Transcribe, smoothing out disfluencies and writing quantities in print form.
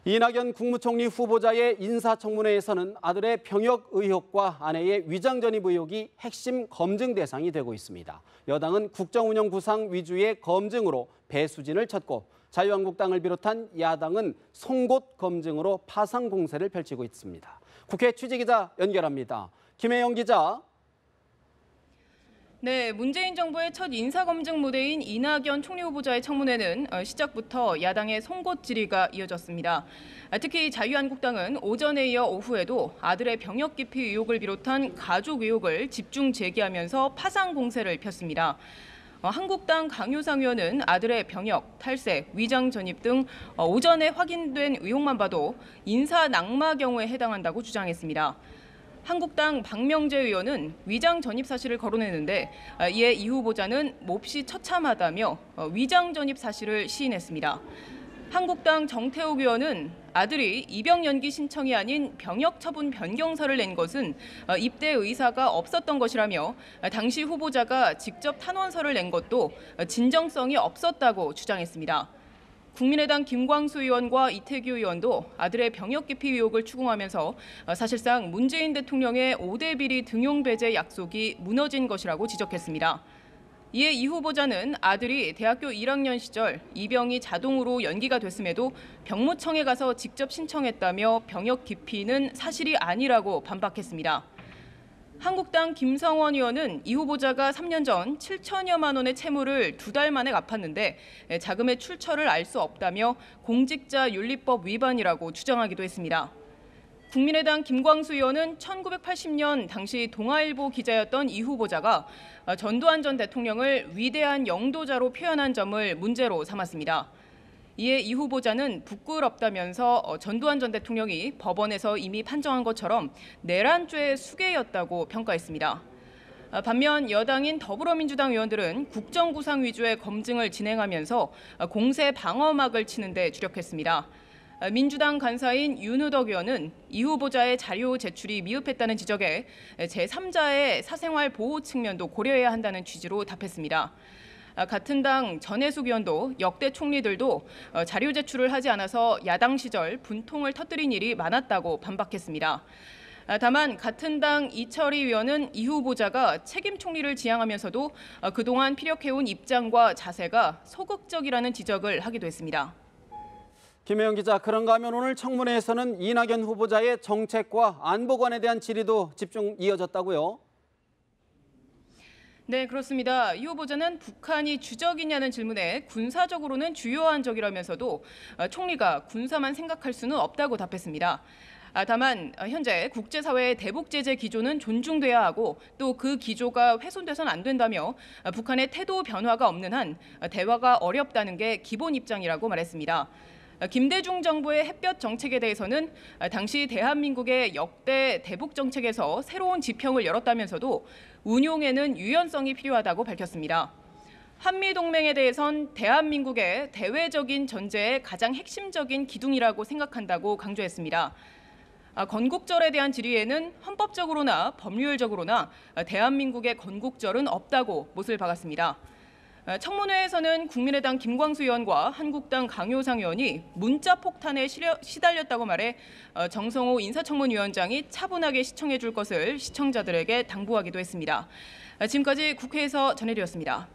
이낙연 국무총리 후보자의 인사청문회에서는 아들의 병역 의혹과 아내의 위장 전입 의혹이 핵심 검증 대상이 되고 있습니다. 여당은 국정운영 구상 위주의 검증으로 배수진을 쳤고 자유한국당을 비롯한 야당은 송곳 검증으로 파상 공세를 펼치고 있습니다. 국회 취재기자 연결합니다. 김혜영 기자. 네, 문재인 정부의 첫 인사검증 무대인 이낙연 총리 후보자의 청문회는 시작부터 야당의 송곳 질의가 이어졌습니다. 특히 자유한국당은 오전에 이어 오후에도 아들의 병역 기피 의혹을 비롯한 가족 의혹을 집중 제기하면서 파상 공세를 폈습니다. 한국당 강효상 의원은 아들의 병역, 탈세, 위장 전입 등 오전에 확인된 의혹만 봐도 인사 낙마 경우에 해당한다고 주장했습니다. 한국당 박명재 의원은 위장 전입 사실을 거론했는데 이에 이 후보자는 몹시 처참하다며 위장 전입 사실을 시인했습니다. 한국당 정태욱 의원은 아들이 입영 연기 신청이 아닌 병역 처분 변경서를 낸 것은 입대 의사가 없었던 것이라며 당시 후보자가 직접 탄원서를 낸 것도 진정성이 없었다고 주장했습니다. 국민의당 김광수 의원과 이태규 의원도 아들의 병역 기피 의혹을 추궁하면서 사실상 문재인 대통령의 5대 비리 등용 배제 약속이 무너진 것이라고 지적했습니다. 이에 이 후보자는 아들이 대학교 1학년 시절 입영이 자동으로 연기가 됐음에도 병무청에 가서 직접 신청했다며 병역 기피는 사실이 아니라고 반박했습니다. 한국당 김성원 의원은 이 후보자가 3년 전 7천여만 원의 채무를 2달 만에 갚았는데 자금의 출처를 알 수 없다며 공직자윤리법 위반이라고 주장하기도 했습니다. 국민의당 김광수 의원은 1980년 당시 동아일보 기자였던 이 후보자가 전두환 전 대통령을 위대한 영도자로 표현한 점을 문제로 삼았습니다. 이에 이 후보자는 부끄럽다면서 전두환 전 대통령이 법원에서 이미 판정한 것처럼 내란죄의 수괴였다고 평가했습니다. 반면 여당인 더불어민주당 의원들은 국정구상 위주의 검증을 진행하면서 공세 방어막을 치는 데 주력했습니다. 민주당 간사인 윤우덕 의원은 이 후보자의 자료 제출이 미흡했다는 지적에 제3자의 사생활 보호 측면도 고려해야 한다는 취지로 답했습니다. 같은 당 전해숙 의원도 역대 총리들도 자료 제출을 하지 않아서 야당 시절 분통을 터뜨린 일이 많았다고 반박했습니다. 다만 같은 당 이철희 의원은 이 후보자가 책임 총리를 지향하면서도 그동안 피력해온 입장과 자세가 소극적이라는 지적을 하기도 했습니다. 김혜영 기자, 그런가 하면 오늘 청문회에서는 이낙연 후보자의 정책과 안보관에 대한 질의도 집중 이어졌다고요? 네, 그렇습니다. 이 후보자는 북한이 주적이냐는 질문에 군사적으로는 주요한 적이라면서도 총리가 군사만 생각할 수는 없다고 답했습니다. 다만 현재 국제사회의 대북 제재 기조는 존중돼야 하고 또 그 기조가 훼손돼서는 안 된다며 북한의 태도 변화가 없는 한 대화가 어렵다는 게 기본 입장이라고 말했습니다. 김대중 정부의 햇볕 정책에 대해서는 당시 대한민국의 역대 대북 정책에서 새로운 지평을 열었다면서도 운용에는 유연성이 필요하다고 밝혔습니다. 한미동맹에 대해선 대한민국의 대외적인 전제의 가장 핵심적인 기둥이라고 생각한다고 강조했습니다. 건국절에 대한 질의에는 헌법적으로나 법률적으로나 대한민국의 건국절은 없다고 못을 박았습니다. 청문회에서는 국민의당 김광수 의원과 한국당 강효상 의원이 문자 폭탄에 시달렸다고 말해 정성호 인사청문위원장이 차분하게 시청해 줄 것을 시청자들에게 당부하기도 했습니다. 지금까지 국회에서 전해드렸습니다.